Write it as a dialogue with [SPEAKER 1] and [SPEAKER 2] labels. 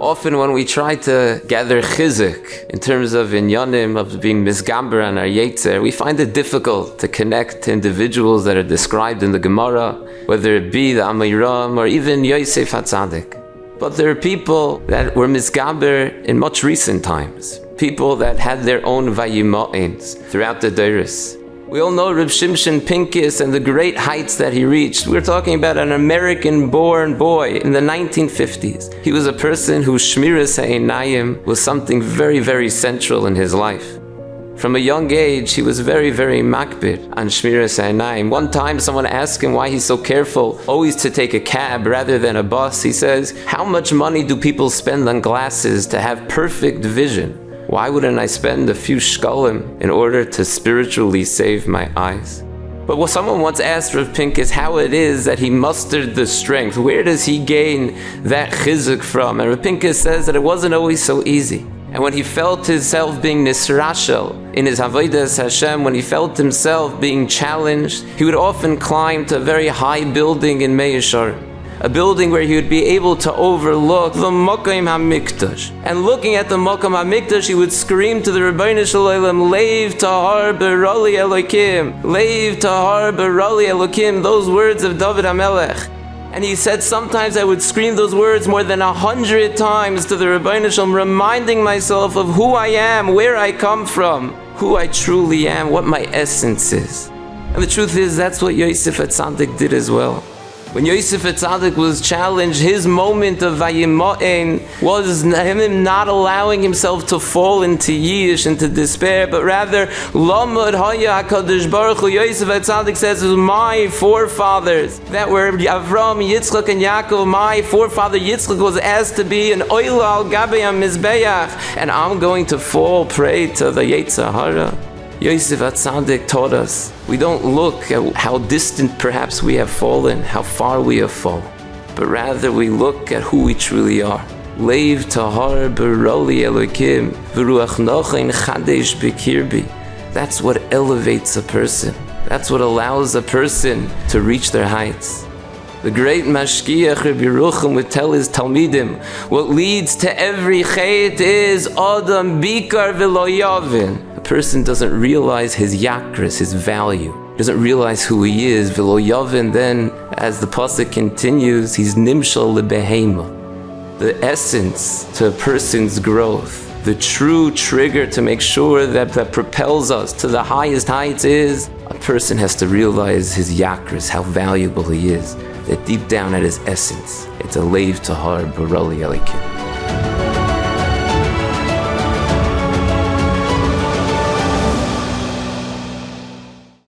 [SPEAKER 1] Often when we try to gather chizuk in terms of inyanim, of being misgamber on our yetzer, we find it difficult to connect to individuals that are described in the Gemara, whether it be the Amiram or even Yosef HaTzadik. But there are people that were misgamber in much recent times, people that had their own Vayimaens throughout the Deiros. We all know Reb Shimshon Pincus and the great heights that he reached. We're talking about an American-born boy in the 1950s. He was a person whose Shmiras Ha'einayim was something very, very central in his life. From a young age, he was very, very makbid on Shmiras Ha'einayim. One time, someone asked him why he's so careful always to take a cab rather than a bus. He says, how much money do people spend on glasses to have perfect vision? Why wouldn't I spend a few shkalim in order to spiritually save my eyes? But when someone once asked Rav Pincus how it is that he mustered the strength, where does he gain that chizuk from? And Rav Pincus says that it wasn't always so easy. And when he felt himself being nisrashel in his avodas Hashem, when he felt himself being challenged, he would often climb to a very high building in Meishar, a building where he would be able to overlook the Mokim HaMikdash. And looking at the Mokim HaMikdash, he would scream to the Rebbeinu Shalom, Leiv Tahar Berali Elokim, Leiv Tahar Berali Elokim, those words of David HaMelech. And he said, sometimes I would scream those words more than 100 times to the Rebbeinu Shalom, reminding myself of who I am, where I come from, who I truly am, what my essence is. And the truth is, that's what Yosef HaTzadik did as well. When Yosef HaTzadik was challenged, his moment of Vayimaen was him not allowing himself to fall into yish, into despair, but rather, Lamad Haya HaKadosh Baruch Hu, Yosef HaTzadik says, it was my forefathers that were Avram, Yitzchak, and Yaakov. My forefather Yitzchak was asked to be an oila al gabei mizbeach, and I'm going to fall prey to the Yetzer Hara. Yosef HaTzadik taught us, we don't look at how distant perhaps we have fallen, how far we have fallen, but rather we look at who we truly are. Leiv Tahar Berali Elokim V'ruach Nochain Chadesh B'kirbi. That's what elevates a person. That's what allows a person to reach their heights. The great Mashkiach Rabbi Yerucham would tell his Talmidim, what leads to every chait is Adam Bikar V'lo Yavin. A person doesn't realize his yakras, his value. He doesn't realize who he is. V'lo Yavin, then, as the pasuk continues, he's Nimshal Lebehema. The essence to a person's growth, the true trigger to make sure that propels us to the highest heights is, a person has to realize his yakras, how valuable he is. That deep down at his essence, it's a leiv tahar barali elikim.